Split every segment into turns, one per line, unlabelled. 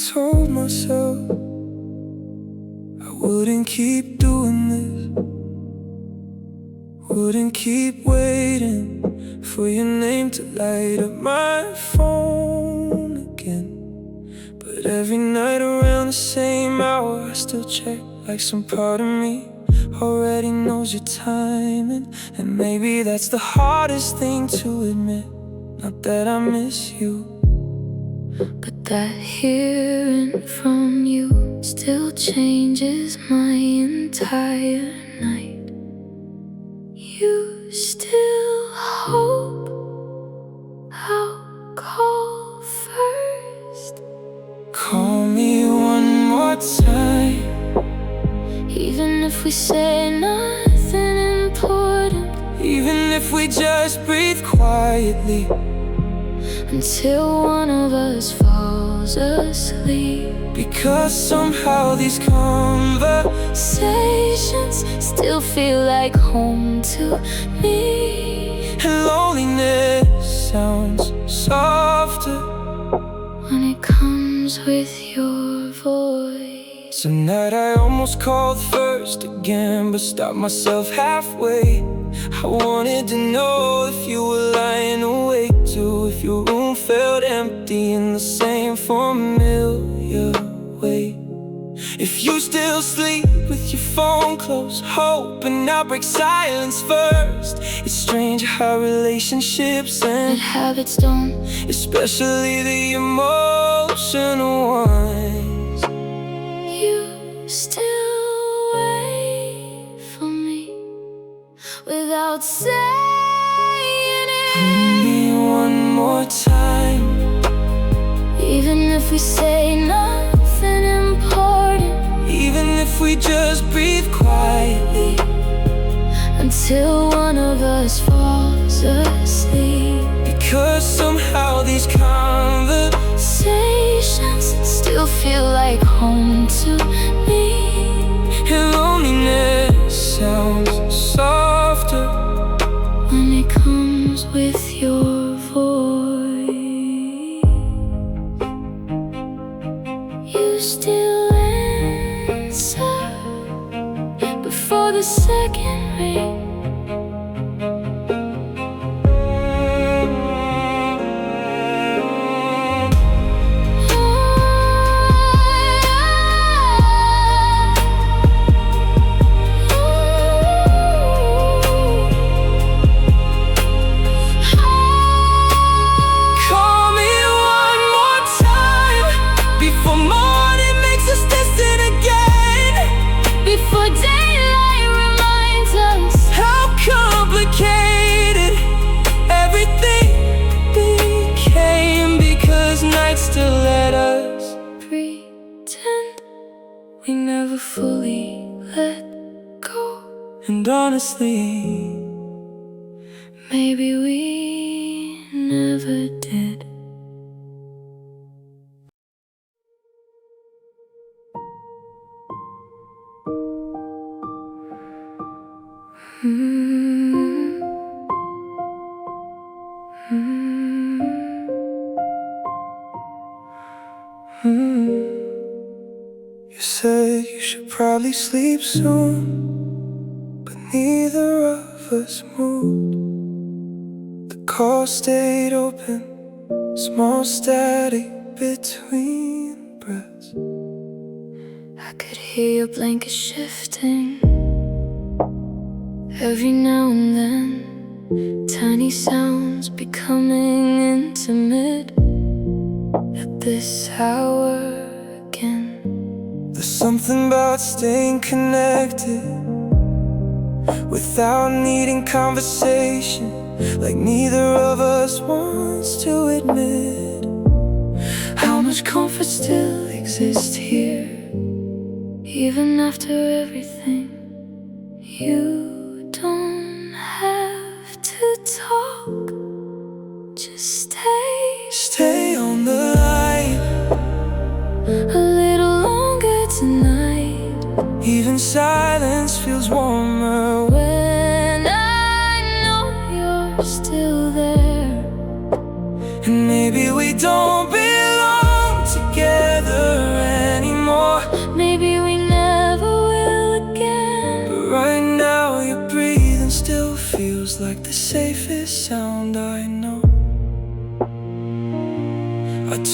told myself I wouldn't keep doing this, wouldn't keep waiting for your name to light up my phone again. But every night around the same hour I still check, like some part of me already knows your timing. And maybe that's the hardest thing to admit, not that I miss you,
but that hearing from you still changes my entire night. You still hope I'll call first.
Call me one more time,
even if we say nothing important,
even if we just breathe quietly,
until one of us falls asleep.
because somehow these conversations
still feel like home to me.
and loneliness sounds softer
when it comes with your voice.
Tonight I almost called first again, but stopped myself halfway. I wanted to know if you were lying awake too, if your room felt empty in the same familiar way. If you still sleep with your phone close, hoping I'll break silence first. It's strange how relationships
and
end,
habits don't,
especially the emotional ones.
You still wait for me without saying it.
Maybe one more time,
even if we say nothing important,
even if we just breathe quietly,
until one of us falls asleep.
because somehow these
conversations still feel like home to me.
and loneliness sounds softer
when it comes with your voice. You still answer before the second ring.
Still let us
pretend we never fully let go.
And honestly,
maybe we never did.
You said you should probably sleep soon, but neither of us moved. The call stayed open, small static between breaths.
I could hear your blanket shifting every now and then, tiny sounds becoming intimate at this hour again.
There's something about staying connected without needing conversation, like neither of us wants to admit how much comfort still exists here,
even after everything. You don't have to talk, just stay
on the line
a little longer tonight.
Even silence feels warmer
when I know you're still there.
And maybe we don't belong together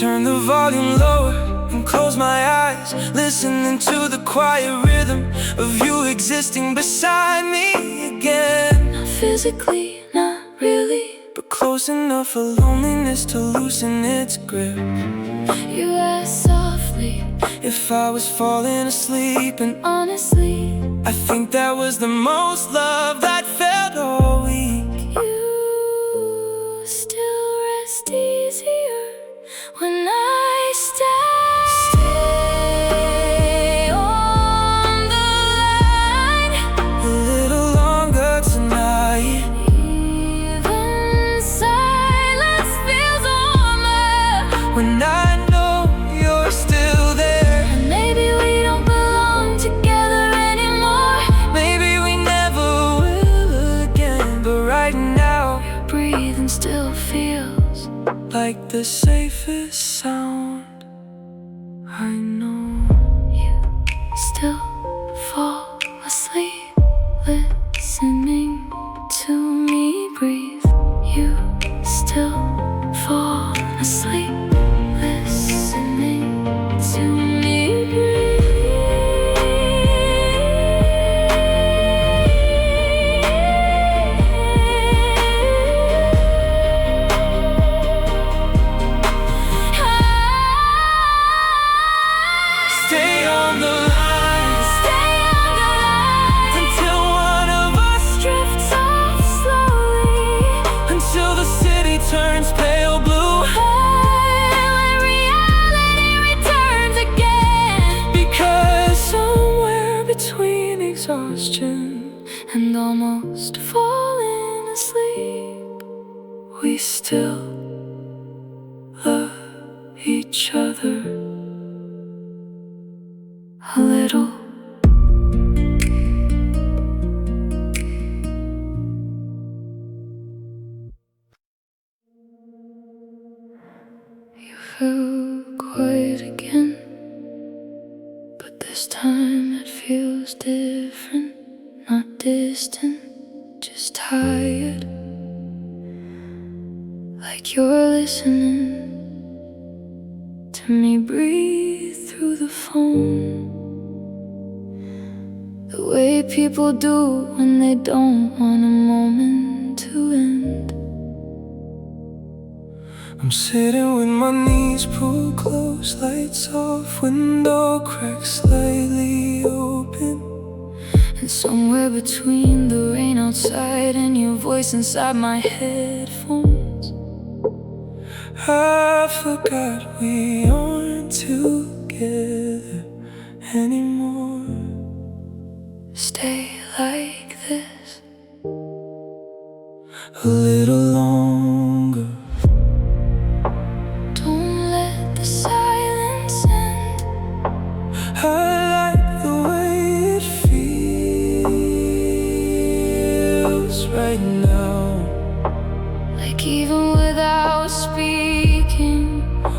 turn the volume lower and close my eyes, listening to the quiet rhythm of you existing beside me again.
Not physically, not really,
but close enough for loneliness to loosen its grip.
you asked softly
if I was falling asleep, and
honestly,
I think that was the most love that felt all week.
you still rest easier when I stay on the line
A little longer tonight.
Even silence feels warmer
When I know you're still there.
and maybe we don't belong together anymore.
Maybe we never will again, but right now
Your breathing still feels
like the safest sound I know.
you still fall asleep listening to me breathe. You still fall asleep listening to me breathe.
Stay on the line,
Stay on the line
until one of us drifts
off slowly,
until the city turns pale blue.
when reality returns again.
Because somewhere between exhaustion
And almost falling asleep,
we still love each other a little.
you feel quiet again, but this time it feels different. Not distant, just tired, like you're listening to me breathe through the phone, the way people do when they don't want a moment to end.
I'm sitting with my knees pulled close, lights off, window cracks slightly open.
And somewhere between the rain outside and your voice inside my headphones,
I forgot we aren't together anymore.
stay like this
A little longer.
don't let the silence end.
I like the way it feels right now.
Like even without speaking,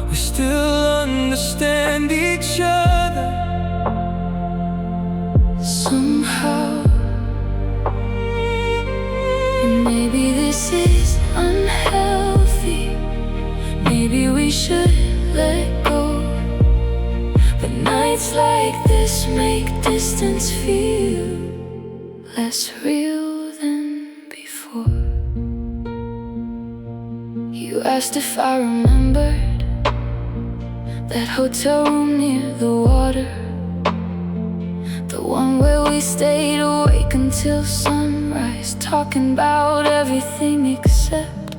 We still understand each other
somehow. And maybe this is unhealthy, maybe we should let go. But nights like this make distance feel less real than before. You asked if I remembered that hotel room near the water, the one where we stayed awake until sunrise, talking about everything except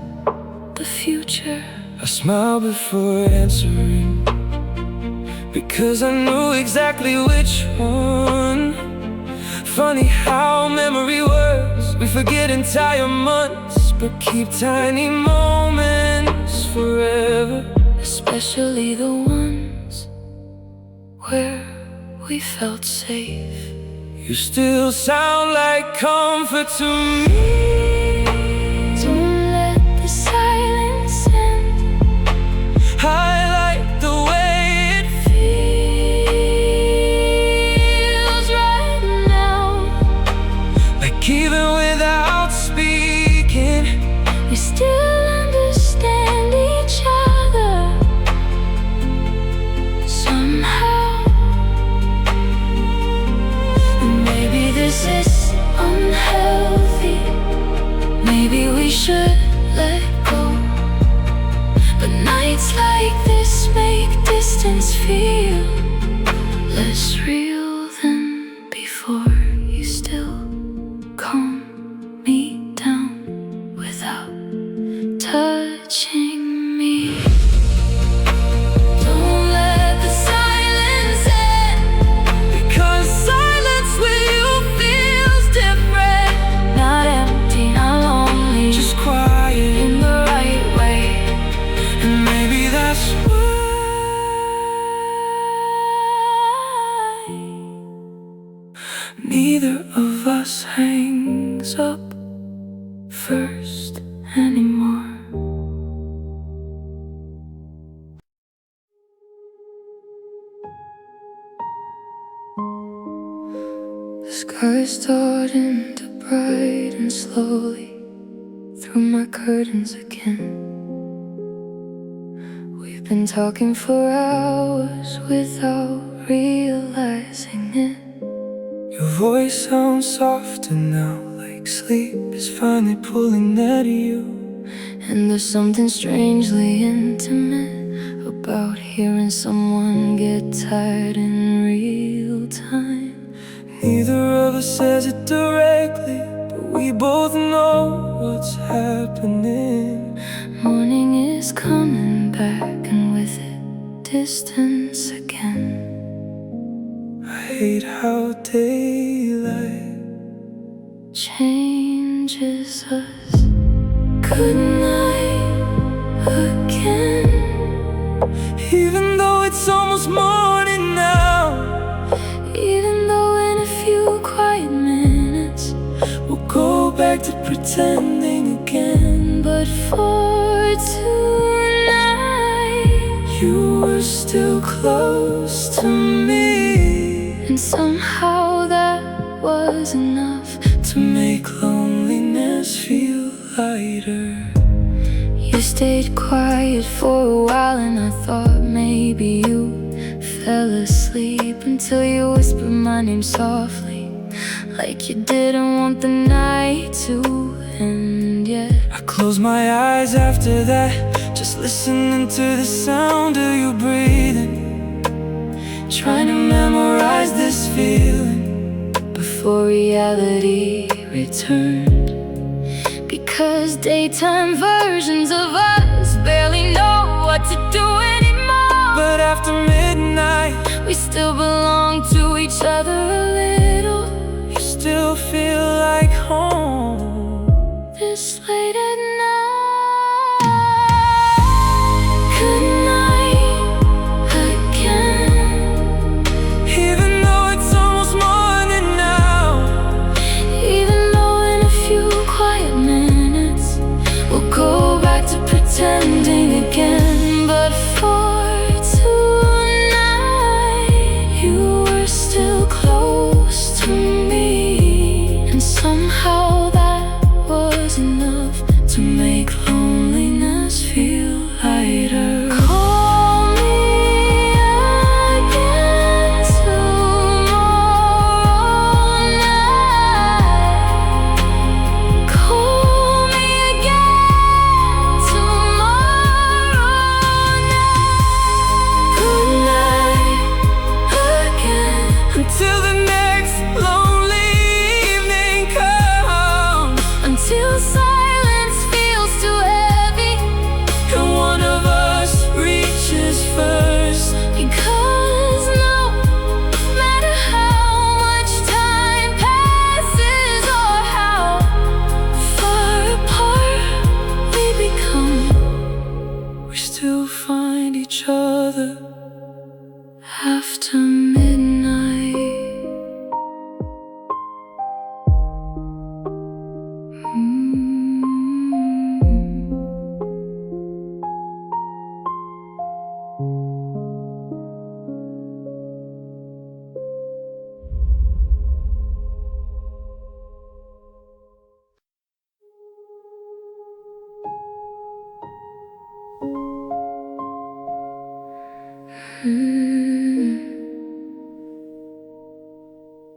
the future.
I smiled before answering, because I knew exactly which one. Funny how memory works. We forget entire months, but keep tiny moments forever.
Especially the ones where we felt safe.
You still sound like comfort to me.
Don't let the silence end.
I like the way it
Feels right now.
like even without speaking,
We still understand each other
Neither of us hangs up first anymore. The sky is starting to brighten slowly through my curtains again. We've been talking for hours without realizing it. Your voice sounds softer now, like sleep is finally pulling at you. And there's something strangely intimate about hearing someone get tired in real time. Neither of us says it directly, but we both know what's happening. Morning is coming back, and with it, distance again. I hate how daylight changes us. Goodnight again. Even though it's almost morning now, even though in a few quiet minutes we'll go back to pretending again. But for tonight, you were still close to me, and somehow that was enough to make loneliness feel lighter. You stayed quiet for a while, and I thought maybe you fell asleep, until you whispered my name softly, like you didn't want the night to end yet. I closed my eyes after that, just listening to the sound of you breathing, trying to memorize this feeling before reality returned. Because daytime versions of us barely know what to do anymore. But after midnight, we still belong to each other a little. You still feel like home this late at night. Good night again. Even though it's almost morning now, even though in a few quiet minutes we'll go back to pretending again. But for tonight, you were still close to me, and somehow that was enough to make loneliness feel lighter. Call me again tomorrow night. Call me again tomorrow night. Good night again, until the next lonely evening comes, until silence feels too heavy and one of us reaches first. Because no matter how much time passes or how far apart we become, we still find each other after midnight.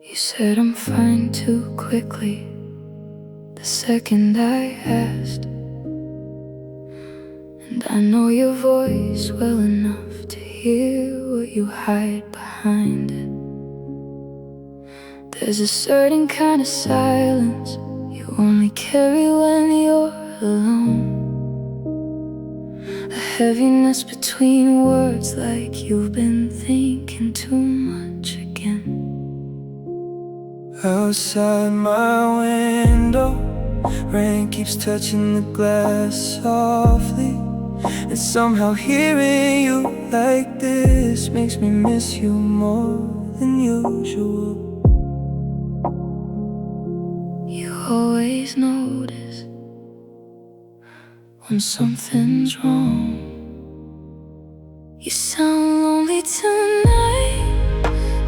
You said I'm fine too quickly the second I asked, and I know your voice well enough to hear what you hide behind it. There's a certain kind of silence you only carry when you're alone, a heaviness between words, like you've been thinking too much again. Outside my window, rain keeps touching the glass softly, and somehow hearing you like this makes me miss you more than usual.
always notice when something's wrong. You sound lonely tonight,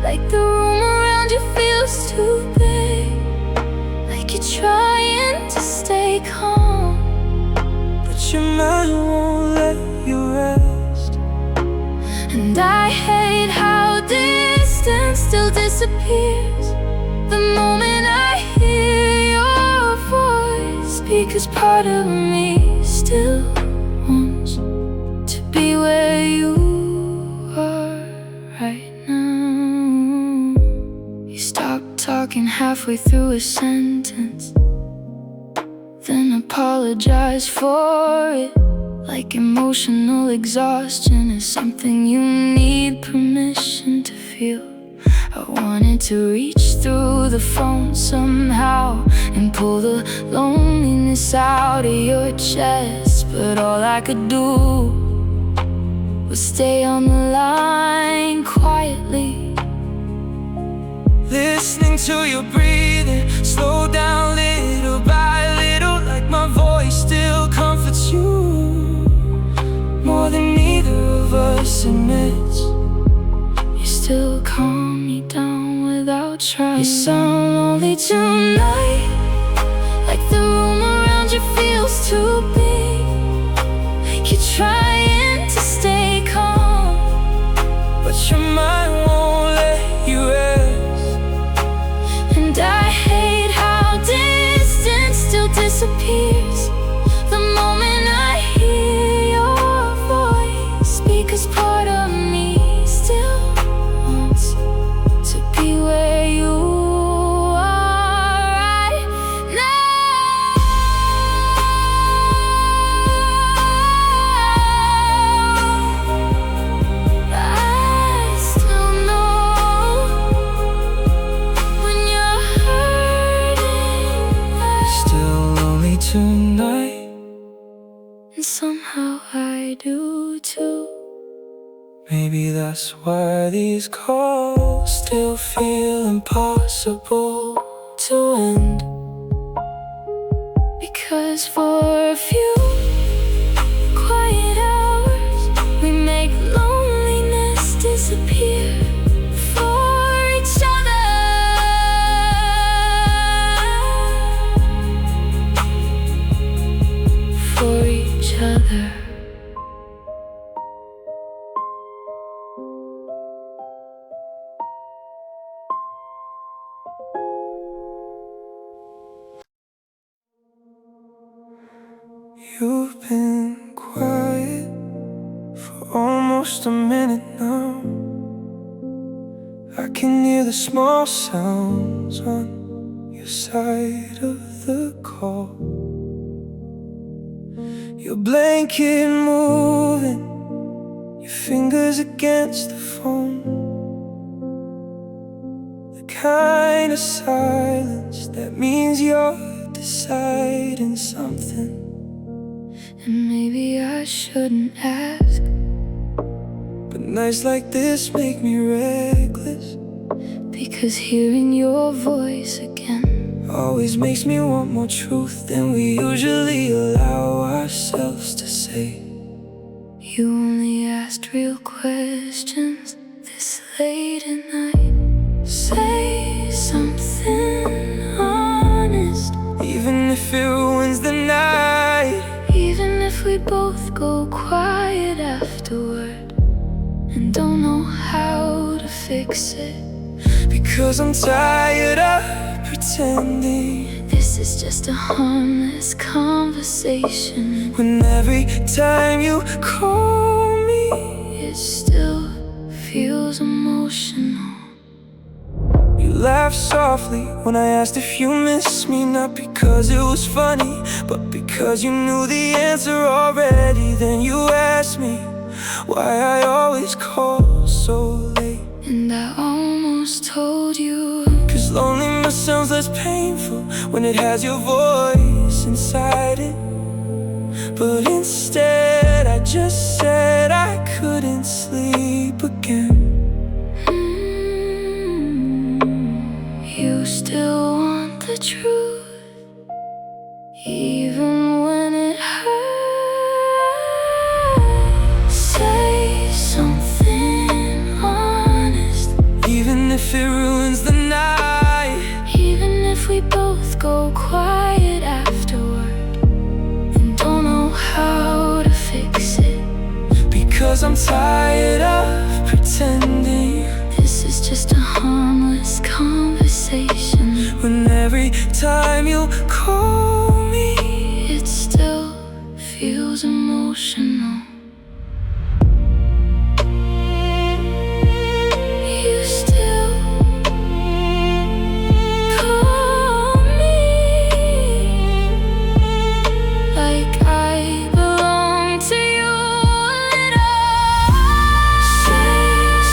like the room around you feels too big, like you're trying to stay calm,
but your mind won't let you rest.
and I hate how distance still disappears the moment I hear your voice, because part of me still wants to be where you are right now. You stop talking halfway through a sentence, then apologize for it, like emotional exhaustion is something you need permission to feel. I wanted to reach through the phone somehow and pull the loneliness out of your chest, but all I could do was stay on the line quietly,
listening to your breathing, slow down little by little, like my voice still comforts you more than either of us admits.
you still calm me down without trying. You sound lonely tonight, like the room around you feels too big, like you're trying to stay calm,
but your mind won't let you rest.
and I hate how distance still disappears the moment I hear your voice, because part of me still wants to be where you are right now. I still know when you're hurting,
Still lonely tonight.
and somehow I do too.
Maybe that's why these calls still feel impossible to end.
Because for a few quiet hours we make loneliness disappear for each other. For each other.
You've been quiet for almost a minute now. I can hear the small sounds on your side of the call. Your blanket moving, your fingers against the phone. The kind of silence that means you're deciding something.
And maybe I shouldn't ask,
But nights like this make me reckless,
because hearing your voice again
always makes me want more truth than we usually allow ourselves to say.
You only asked real questions this late at night. Say something honest,
Even if it ruins the night.
even if we both go quiet afterward and don't know how to fix it.
Because I'm tired of pretending,
This is just a harmless conversation.
when every time you call me,
It still feels emotional.
you laugh softly when I asked if you miss me. Not because it was funny, but because you knew the answer already. Then you asked me why I always call so late.
And I almost told you,
'Cause loneliness sounds less painful when it has your voice inside it. But instead I just said I couldn't sleep again.
you still want the truth,
if it ruins the night.
Even if we both go quiet afterward and don't know how to fix it,
because I'm tired of pretending.
this is just a harmless conversation.
When every time you call me,
It still feels emotional. You still call me like I belong to you a little. Say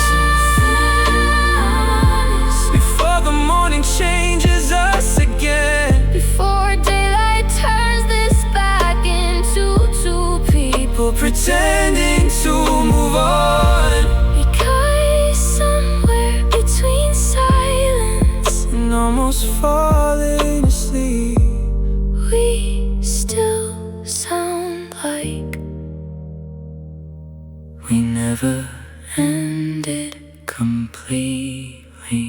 something honest
before the morning changes us again.
before daylight turns this back into two people
Pretending to move on,
because somewhere between silence
and almost falling asleep,
we still sound like
we never
ended
completely.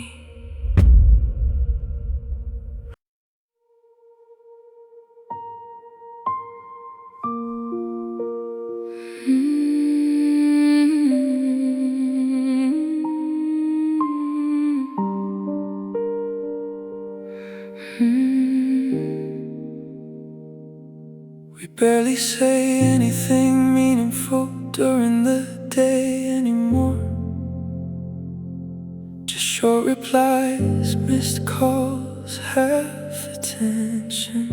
We barely say anything meaningful during the day anymore. Just short replies, missed calls, half attention.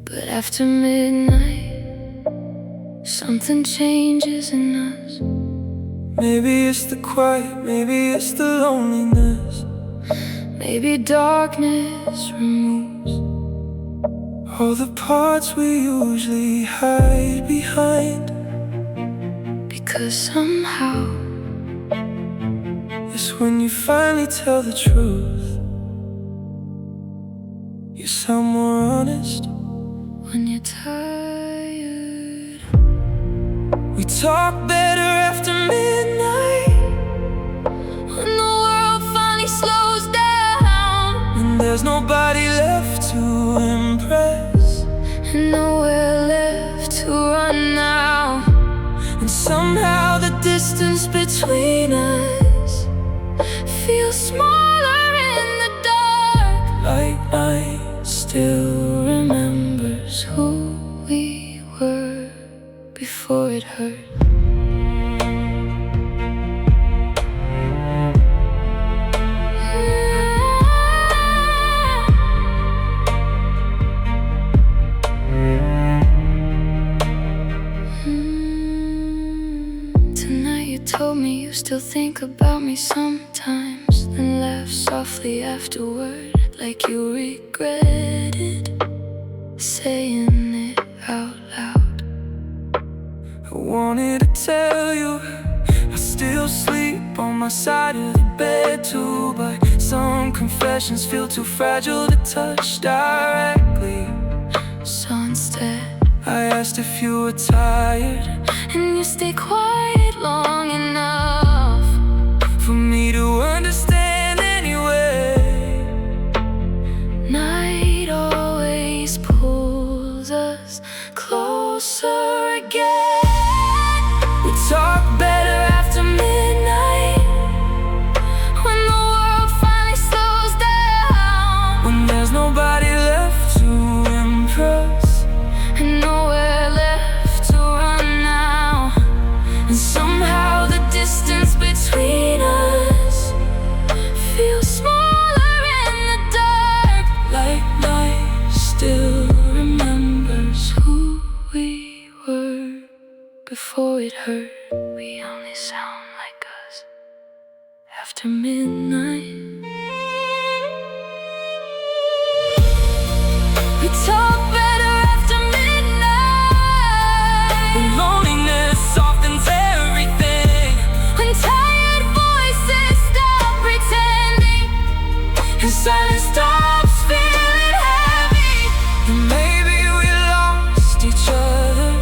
But after midnight, something changes in us.
Maybe it's the quiet, maybe it's the loneliness.
Maybe darkness removes
all the parts we usually hide behind.
because somehow
It's when you finally tell the truth. You sound more honest.
when you're tired,
We talk better after midnight,
when the world finally slows down
and there's nobody left to impress,
and nowhere left to run now.
and somehow the distance between us
Feels smaller in the dark,
like night still
remembers who we were before it hurt. Tonight you told me you still think about me sometimes, then laugh softly afterward like you regretted saying it out loud.
I wanted to tell you I still sleep on my side of the bed too, but some confessions feel too fragile to touch directly.
So instead,
I asked if you were tired,
and you stay quiet long enough
for me to understand anyway.
Night always pulls us closer again.
We talk better after midnight,
When the world finally slows down
when there's nobody left to impress,
and nowhere left to run now.
and somehow the distance between us
Feels smaller in the dark,
like night still
remembers who we were before it hurt. We only sound like us after midnight. We talk better after midnight,
when loneliness softens everything,
when tired voices stop pretending,
and silence stops feeling heavy. And maybe we lost each other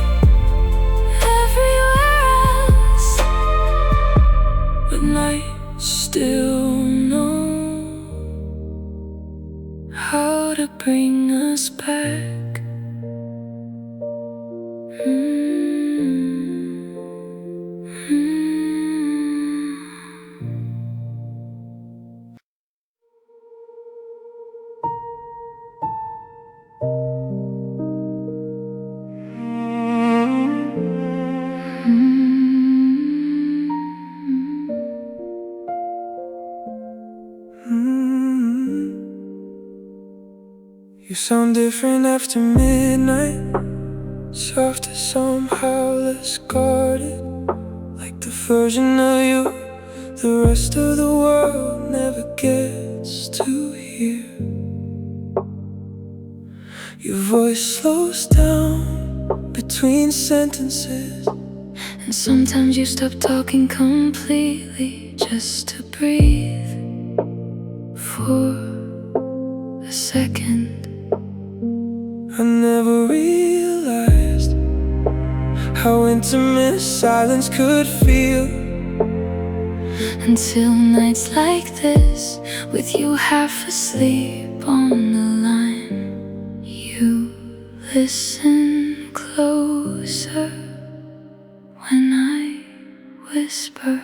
everywhere else.
but night
still know how to bring us back.
You sound different after midnight, softer somehow, less guarded, like the version of you the rest of the world never gets to hear. Your voice slows down between sentences,
and sometimes you stop talking completely just to breathe for a second.
I never realized how intimate silence could feel
until nights like this, with you half asleep on the line. You listen closer when I whisper.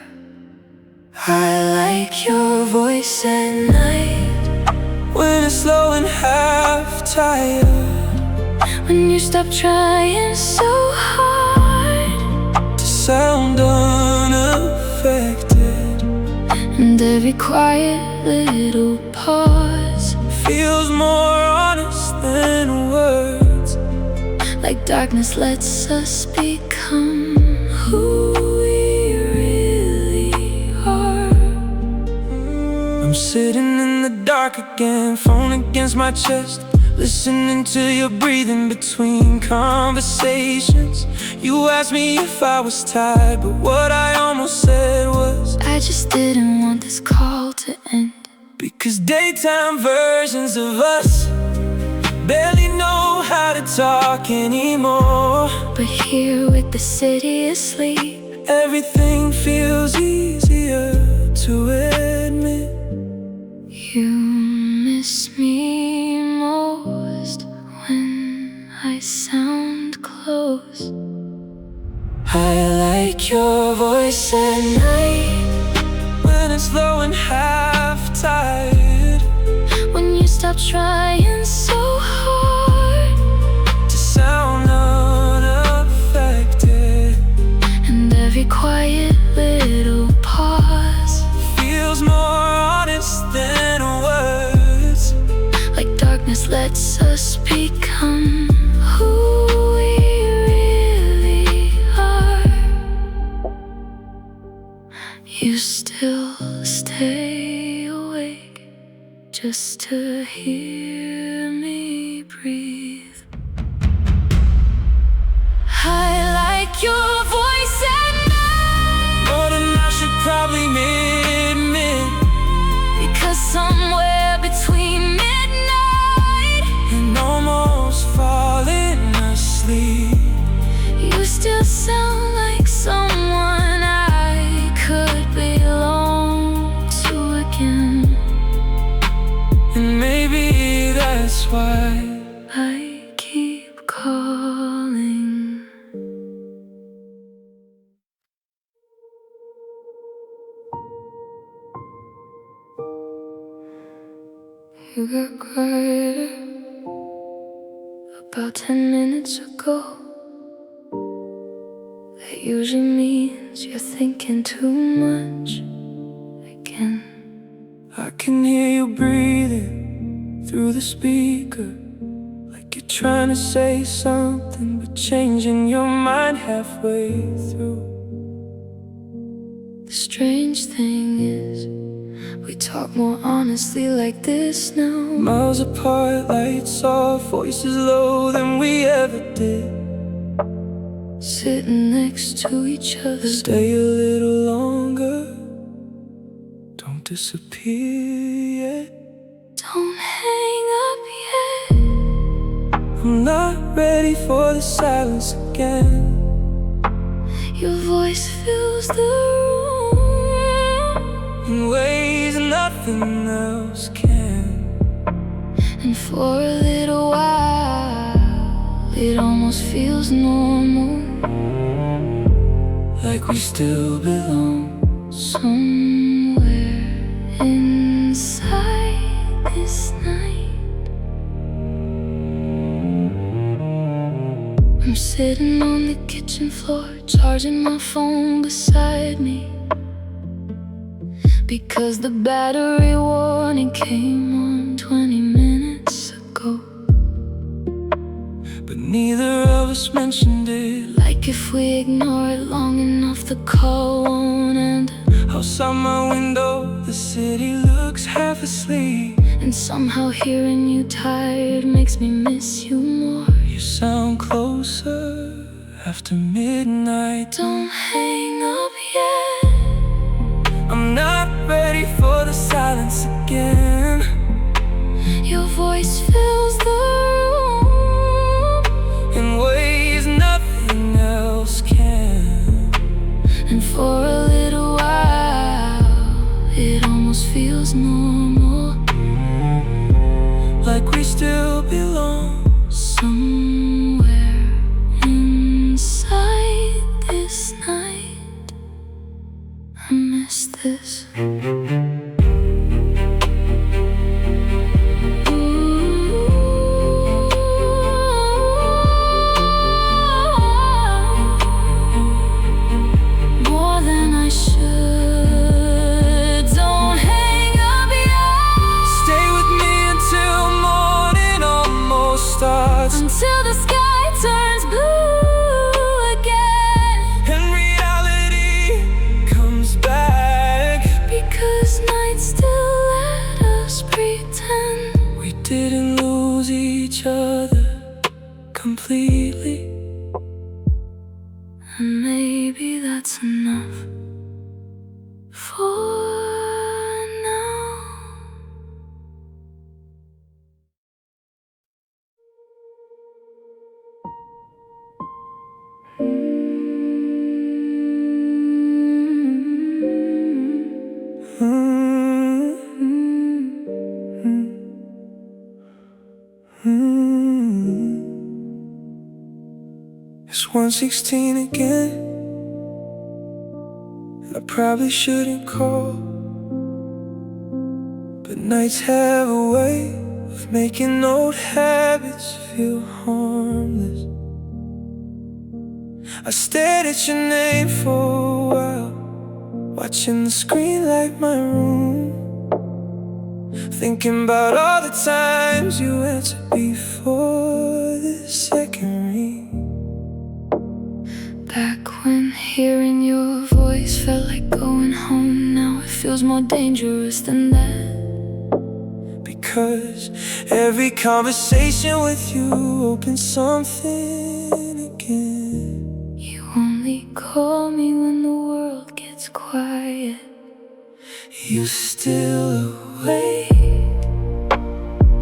I like your voice at night,
when it's slow and half tired,
when you stop trying so hard
to sound unaffected,
and every quiet little pause
feels more honest than words,
like darkness lets us become who we really are.
I'm sitting in the dark again, phone against my chest, listening to your breathing between conversations. You asked me if I was tired, but what I almost said was,
I just didn't want this call to end,
because daytime versions of us barely know how to talk anymore.
but here with the city asleep,
Everything feels easier to admit.
you miss me most when I sound close.
I like your voice at night, when it's low and half tired,
When you stop trying so hard
to sound unaffected,
and every quiet little pause
feels more honest than words,
like darkness lets us become who we really are. You still stay awake just to hear me breathe. I like your voice at night,
more than I should probably admit,
because somewhere between midnight
and almost falling asleep,
you still sound like someone I could belong to again.
and maybe that's why
I keep calling. You got quieter about 10 minutes ago. That usually means you're thinking too much again.
I can hear you breathing through the speaker, like you're trying to say something, but changing your mind halfway through.
The strange thing is, we talk more honestly like this now.
Miles apart, lights off, voices low than we ever did.
Sitting next to each other.
Stay a little longer, don't disappear yet.
Don't hang up yet.
I'm not ready for the silence again.
Your voice fills the room
in ways nothing else can.
And for a little while, it almost feels normal,
like we still belong
somewhere inside this night. I'm sitting on the kitchen floor, charging my phone beside me, because the battery warning came on 20 minutes ago.
but neither of us mentioned it.
Like if we ignore it long enough, the call won't end.
Outside my window, the city looks half asleep,
And somehow hearing you tired makes me miss you more.
you sound closer after midnight.
Don't hang up yet.
I'm not ready for the silence again.
Your voice fills the room
In ways nothing else can.
and for a little while, it almost feels normal,
like we still belong
somewhere inside this night. I miss this. More than I should. Don't hang up yet.
Stay with me until morning almost starts,
Until the sky turns blue again.
and reality comes back.
Because night still let us pretend
We didn't lose each other completely,
and maybe that's enough for now.
It's 1:16 again, and I probably shouldn't call, but nights have a way of making old habits feel harmless. I stared at your name for a while, watching the screen light my room, thinking about all the times you answered before the second ring.
Back when hearing your voice felt like going home, now it feels more dangerous than that.
Because every conversation with you opens something again.
You only call me when the world gets quiet.
You still awake?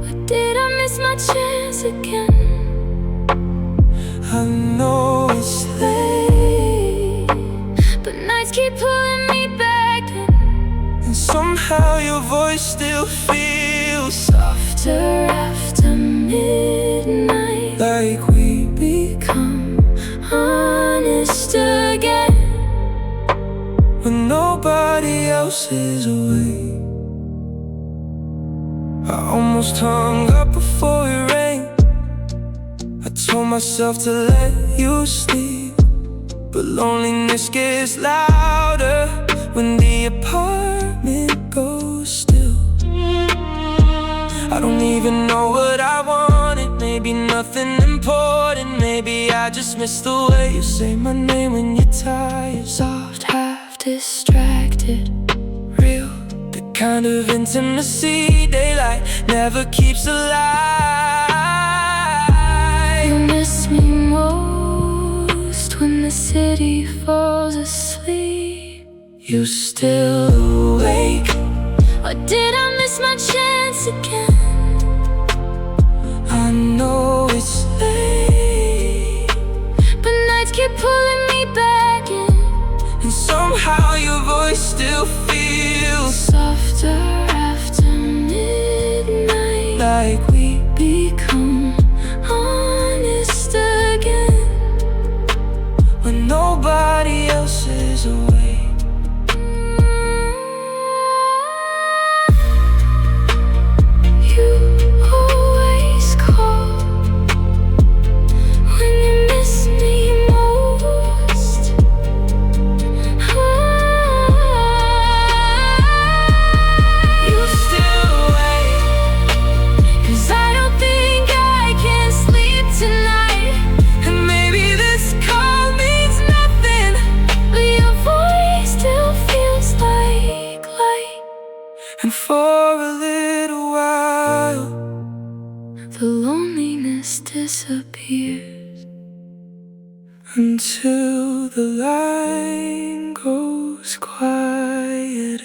Or did I miss my chance again?
I know it's
Late, but nights keep pulling me back in.
and somehow your voice still feels
Softer after midnight,
like we
become honest again.
when nobody else is awake. I almost hung up before it rang. I told myself to let you sleep, but loneliness gets louder when the apartment goes still. I don't even know what I wanted. Maybe nothing important. Maybe I just miss the way you say my name when you're tired.
Soft, half distracted,
Real, the kind of intimacy daylight never keeps alive.
you miss me most when the city falls asleep.
You still awake?
Or did I miss my chance again?
I know it's late,
But nights keep pulling me back in.
and somehow your voice still feels like we
become honest again
when nobody else is awake.
You always call when you miss me most.
You still wait,
'Cause I don't think I can sleep tonight.
and maybe this call means nothing,
But your voice still feels like light.
and for a little while
The loneliness disappears
until the line goes quiet.